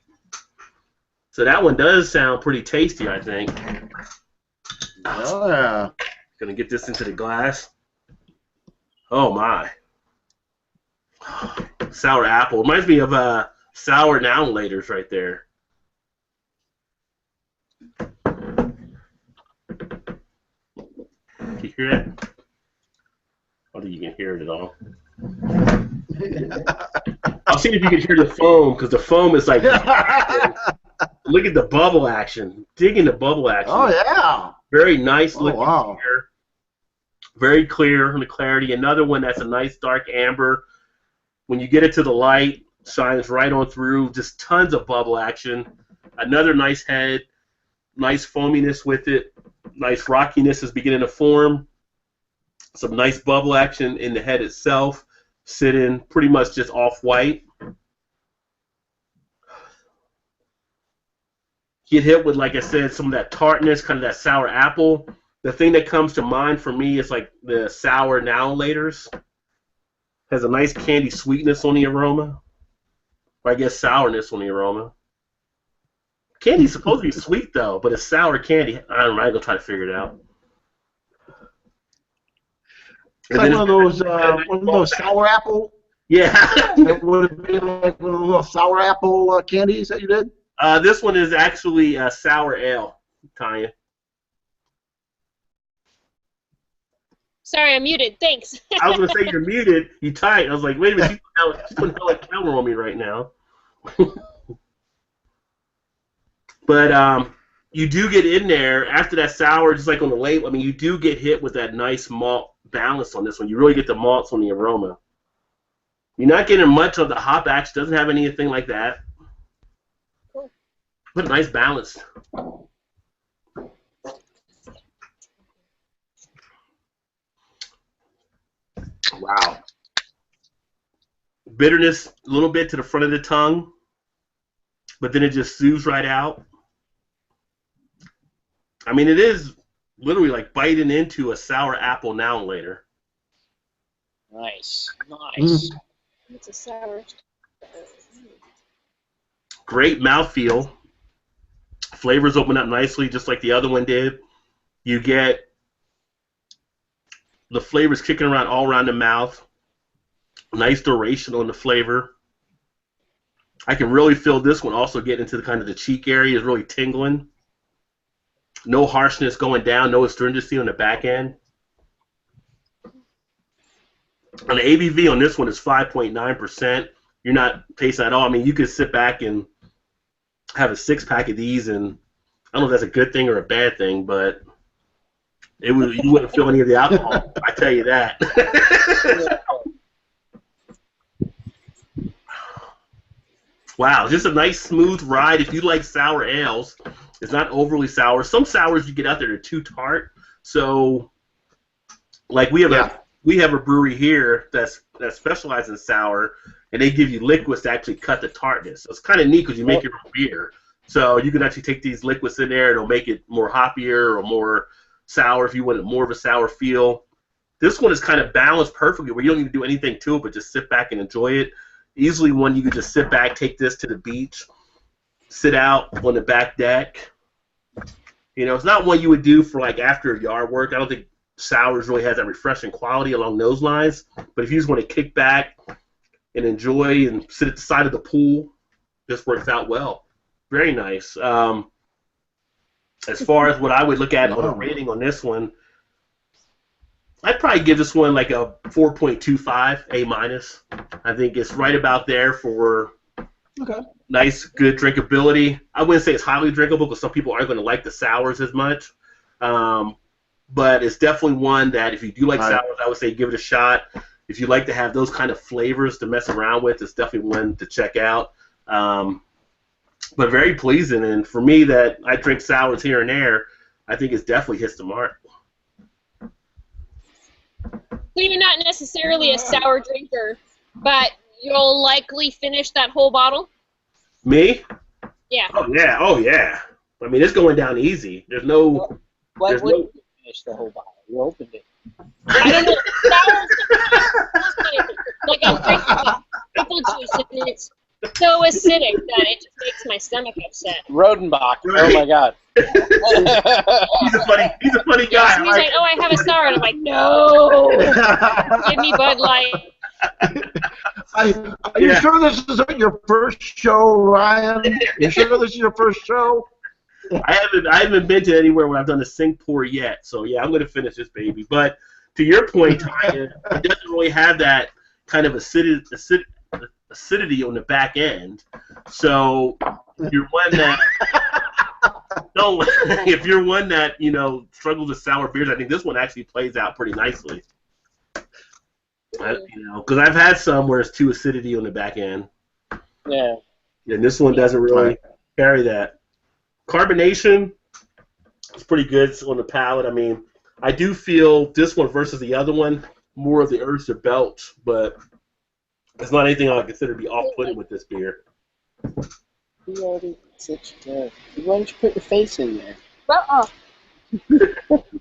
So that one does sound pretty tasty, I think. Oh, yeah. Gonna get this into the glass. Oh, my. Sour apple. Reminds me of sour now laters right there. Can you hear that? I don't think you can hear it at all. I'll see if you can hear the foam, because the foam is like... Look at the bubble action. Dig into bubble action. Oh, yeah. Very nice looking wow. beer. Very clear in the clarity. Another one that's a nice dark amber. When you get it to the light, shines right on through. Just tons of bubble action. Another nice head. nice foaminess with it. Nice rockiness is beginning to form. Some nice bubble action in the head itself. Sitting pretty much just off-white. Get hit with, like I said, some of that tartness, kind of that sour apple. The thing that comes to mind for me is like the sour now and laters. Has a nice candy sweetness on the aroma. Or I guess sourness on the aroma. Candy's supposed to be sweet though, but it's sour candy. I don't know, I'm gonna try to figure it out. It's like one of those sour apple. Yeah. Would it be like one of those sour apple candies that you did? This one is actually a sour ale, Tanya. Sorry, I'm muted. Thanks. I was going to say you're muted. You tight. I was like, wait a minute. She's putting hell like camera on me right now. But you do get in there after that sour, just like on the label. I mean, you do get hit with that nice malt balance on this one. You really get the malts on the aroma. You're not getting much of the hop action. Doesn't have anything like that. Cool. But a nice balance. Wow. Bitterness a little bit to the front of the tongue, but then it just soothes right out. I mean, it is literally like biting into a sour apple now and later. Nice. Nice. It's a sour. Great mouthfeel. Flavors open up nicely, just like the other one did. You get the flavors kicking around all around the mouth. Nice duration on the flavor. I can really feel this one also get into the kind of the cheek area. Is really tingling. No harshness going down. No astringency on the back end. And the ABV on this one is 5.9%. You're not tasting at all. I mean, you could sit back and have a 6-pack of these, and I don't know if that's a good thing or a bad thing, but you wouldn't feel any of the alcohol. I tell you that. Wow, just a nice smooth ride. If you like sour ales, it's not overly sour. Some sours you get out there are too tart. So, like we have a brewery here that specializes in sour, and they give you liquids to actually cut the tartness. So it's kind of neat because you make your own beer. So you can actually take these liquids in there. It'll make it more hoppier or more sour if you want it more of a sour feel. This one is kind of balanced perfectly where you don't need to do anything to it but just sit back and enjoy it. Easily one you could just sit back, take this to the beach, sit out on the back deck. You know, it's not one you would do for like after yard work. I don't think sours really has that refreshing quality along those lines. But if you just want to kick back and enjoy and sit at the side of the pool, this works out well. Very nice. As far as what I would look at on a rating on this one, I'd probably give this one like a 4.25, A-. I think it's right about there for nice, good drinkability. I wouldn't say it's highly drinkable because some people aren't going to like the sours as much. But it's definitely one that if you do like sours, I would say give it a shot. If you like to have those kind of flavors to mess around with, it's definitely one to check out. But very pleasing, and for me that I drink sours here and there, I think it's definitely hits the mark. So you're not necessarily a sour drinker, but you'll likely finish that whole bottle? Me? Yeah. Oh yeah. I mean, it's going down easy. There's no... Why wouldn't you finish the whole bottle? You opened it. I don't know. Sour, like I'm drinking apple juice, and it's so acidic that it just makes my stomach upset. Rodenbach. Oh my God. He's a funny guy. He's like, oh, I have a sour, and I'm like, no, give me Bud Light. Are you sure this isn't your first show, Ryan? You sure this is your first show? I haven't been to anywhere where I've done a sink pour yet, so yeah, I'm going to finish this baby. But to your point, Tanya, it doesn't really have that kind of acidity on the back end. So you're one that if you're one that struggles with sour beers, I think this one actually plays out pretty nicely. Because I've had some where it's too acidity on the back end. Yeah. And this one doesn't really carry that. Carbonation, It's pretty good on the palate. I mean, I do feel this one versus the other one more of the urge to belch, but it's not anything I would consider to be off-putting with this beer. You already such good. Why don't you put your face in there? Well,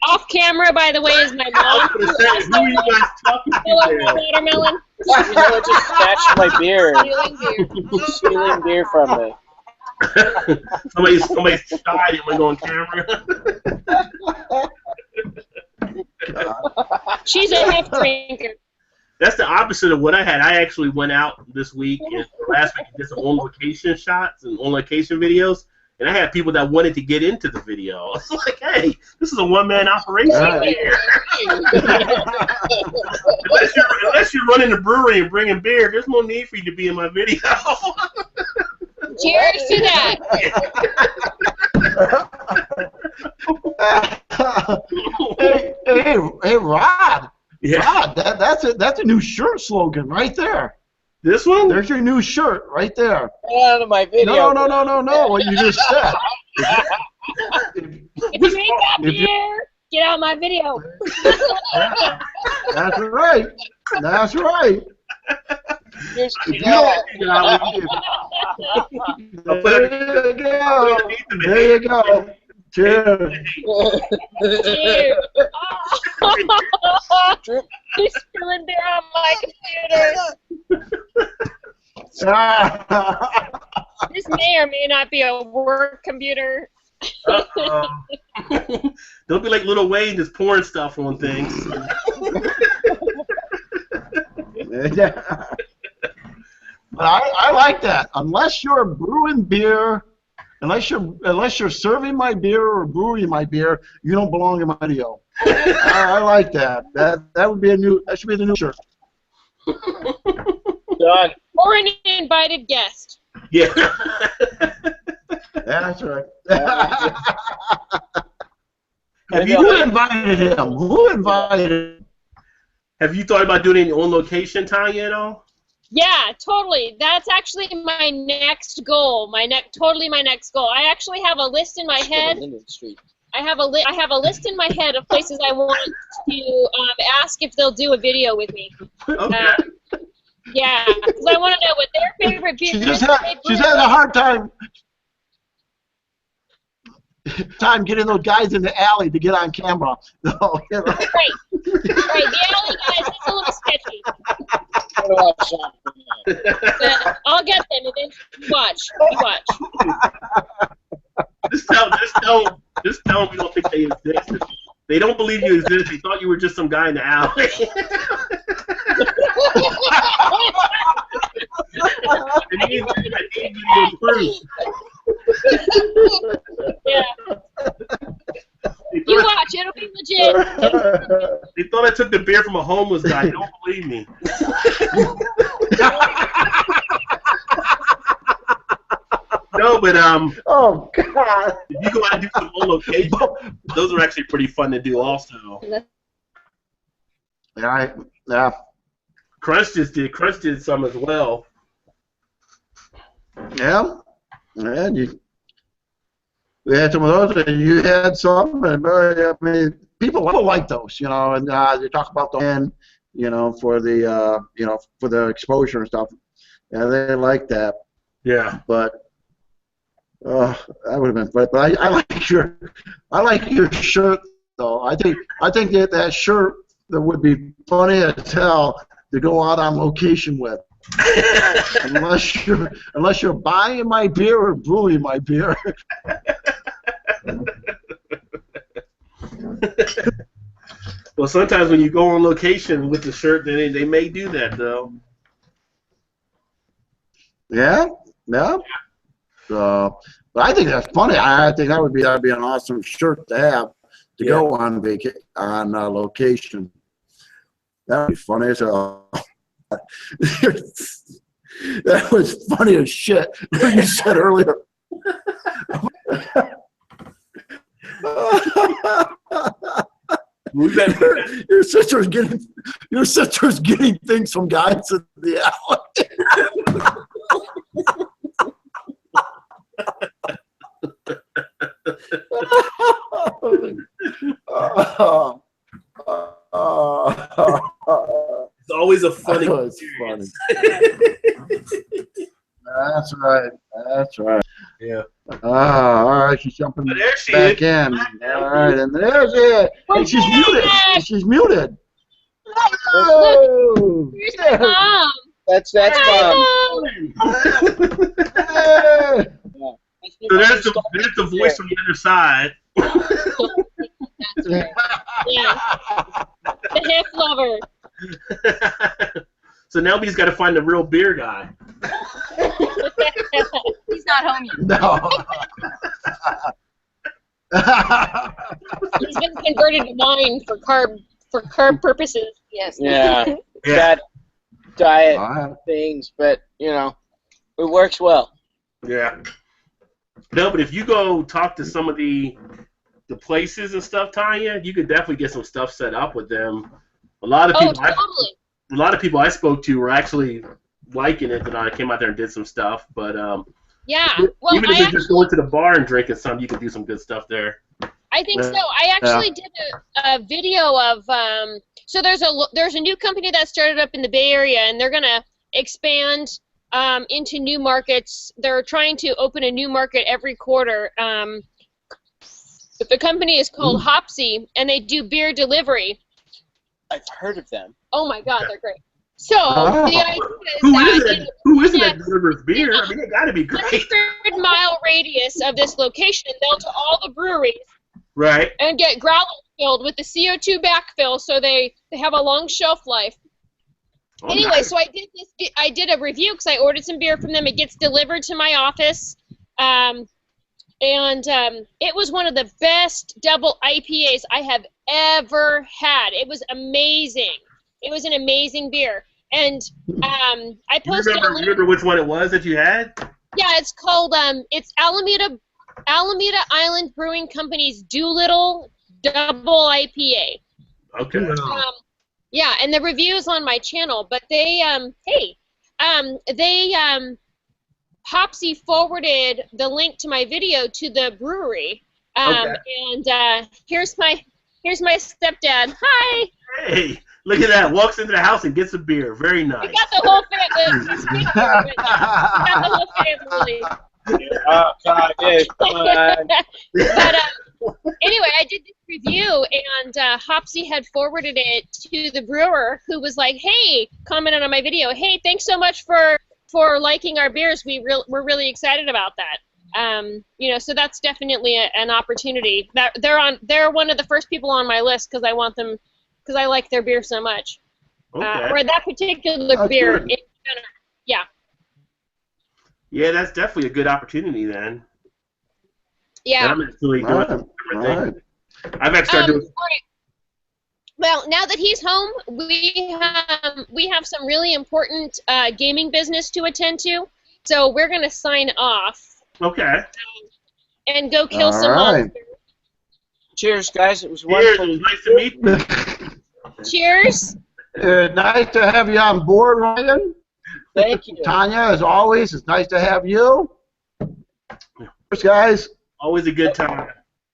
off camera, by the way, is my mom. Who are you guys talking to there? Watermelon. You know, it just snatched my beer. Stealing beer. Stealing beer from me. Somebody's shy and went on camera. She's a half drinker. That's the opposite of what I had. I actually went out this week and last week and did some on-location shots and on-location videos, and I had people that wanted to get into the video. It's like, hey, this is a one-man operation here. unless you're running the brewery and bringing beer, there's no need for you to be in my video. Cheers to that. Hey, Rod. Yeah. Rod, that's a new shirt slogan right there. This one? There's your new shirt right there. Get out of my video. No. What you just said. If you ain't got beer, get out of my video. That's right. That's right. Just If you get don't, there you go. Cheers. Cheers. He's spilling beer on my computer. This may or may not be a work computer. Don't be like Lil Wayne just pouring stuff on things. But I like that. Unless you're brewing beer, unless you're serving my beer or brewing my beer, you don't belong in my video. I like that. That should be the new shirt. done. Or an invited guest. Yeah. That's right. Who invited him? Who invited him? Have you thought about doing any on-location, Tanya, at all? Yeah, totally. That's actually my next goal. Totally my next goal. I actually have a list in my head. I have a list in my head of places I want to ask if they'll do a video with me. Okay. Yeah, because I want to know what their favorite beer is. She's had a hard time getting those guys in the alley to get on camera. No, you know. Right. The alley guys, it's a little sketchy. But I'll get them, and then you watch. Just tell them we don't think they exist. They don't believe you exist. They thought you were just some guy in the alley. I need video proof. Yeah. You watch, it'll be legit. They thought I took the beer from a homeless guy. They don't believe me. No, but oh God! if you go out and do some on location, those are actually pretty fun to do also. Yeah. Crunch did some as well. Yeah. We had some of those, and you had some, and I mean, people like those, you know, and they talk about the end, you know, for the for the exposure and stuff. Yeah, they like that. Yeah. But that would have been fun. But I like your shirt though. I think that shirt that would be funny as hell to go out on location with. unless you're buying my beer or brewing my beer. Well, sometimes when you go on location with the shirt, then they may do that though. Yeah. So, but I think that's funny. I think that'd be an awesome shirt to have to go on location. That would be funny as hell. That was funny as shit. What you said earlier. Your sister's getting things from guys in the alley. everything. It's always a funny experience. That's right. That's right. Yeah. All right, she's jumping back in. All right, and there's it. And she's muted. And she's muted. Look, here's my mom. That's Mom. So there's the voice from the other side. That's right. Yeah. The hip lover. So now he's got to find the real beer guy. He's not home yet. No. He's been converted to wine for carb purposes. Yes. Yeah. Yeah. That diet things, but you know, it works well. Yeah. No, but if you go talk to some of the places and stuff, Tanya, you could definitely get some stuff set up with them. A lot of people. Totally. A lot of people I spoke to were actually liking it, and I came out there and did some stuff. But yeah, well, even if you're just going to the bar and drinking some, you can do some good stuff there. I think so. I actually did a video of so there's a new company that started up in the Bay Area, and they're gonna expand into new markets. They're trying to open a new market every quarter. The company is called Hopsy, and they do beer delivery. I've heard of them. Oh my God, they're great. So the idea is who is it that delivers beer? I mean, they got to be great. 100-mile radius of this location, they'll to all the breweries. Right. And get growlers filled with the CO2 backfill, so they have a long shelf life. Oh, anyway, nice. so I did a review because I ordered some beer from them. It gets delivered to my office, and it was one of the best double IPAs I have ever had. It was amazing. It was an amazing beer, and I posted. Remember which one it was that you had? Yeah, it's called it's Alameda Island Brewing Company's Doolittle Double IPA. Okay. Yeah, and the review's on my channel, but they Hopsy forwarded the link to my video to the brewery. And here's my stepdad. Hi. Hey, look at that! Walks into the house and gets a beer. Very nice. We got the whole family. We got the whole family. Oh, God, But anyway, I did this review, and Hopsy had forwarded it to the brewer, who was like, "Hey," commented on my video. "Hey, thanks so much for liking our beers. We're really excited about that." You know, so that's definitely an opportunity. That they're one of the first people on my list because I want them because I like their beer so much. Okay. Or that particular beer. Yeah. Yeah, that's definitely a good opportunity then. Yeah. I'm actually doing everything. I've actually started doing. All right. Well, now that he's home, we have some really important gaming business to attend to, so we're gonna sign off. Okay. And go kill some monsters. Cheers, guys. It was wonderful. Cheers. It was nice to meet you. Cheers. Nice to have you on board, Ryan. Thank you. Tanya, as always, it's nice to have you. Cheers, guys. Always a good time.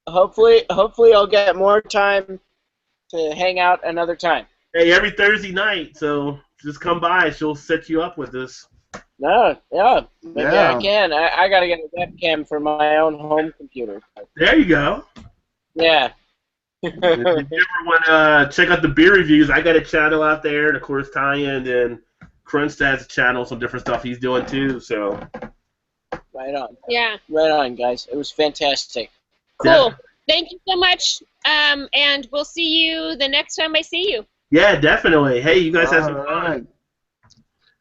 Hopefully I'll get more time to hang out another time. Hey, every Thursday night, so just come by. She'll set you up with this. No, maybe I can. I gotta get a webcam for my own home computer. There you go. Yeah. If you ever want to check out the beer reviews, I got a channel out there, and of course Tanya, and then Crunstad's channel, some different stuff he's doing too. So. Right on. Yeah. Right on, guys. It was fantastic. Cool. Yeah. Thank you so much. And we'll see you the next time I see you. Yeah, definitely. Hey, you guys have some fun.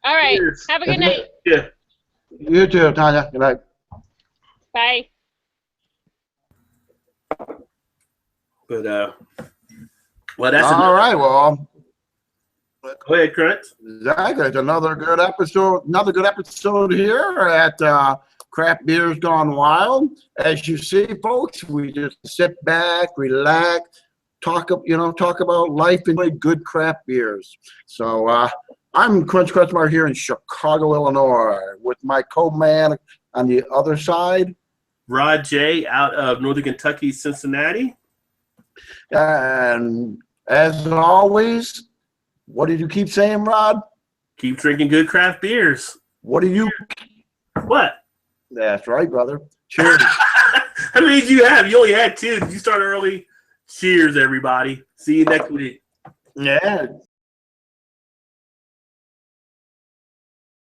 All right. Cheers. Have a good night. Yeah. You too, Tanya. Good night. Bye. But well, that's all right. Well, go ahead, Crunch. Exactly. It's another good episode. Another good episode here at Craft Beers Gone Wild. As you see, folks, we just sit back, relax, talk about life and enjoy good craft beers. So I'm Crunch Crunchmar here in Chicago, Illinois, with my co-man on the other side, Rod J. out of Northern Kentucky, Cincinnati. And as always, what did you keep saying, Rod? Keep drinking good craft beers. What do you? What? That's right, brother. Cheers. How many did you have? You only had 2. Did you start early? Cheers, everybody. See you next week. Yeah.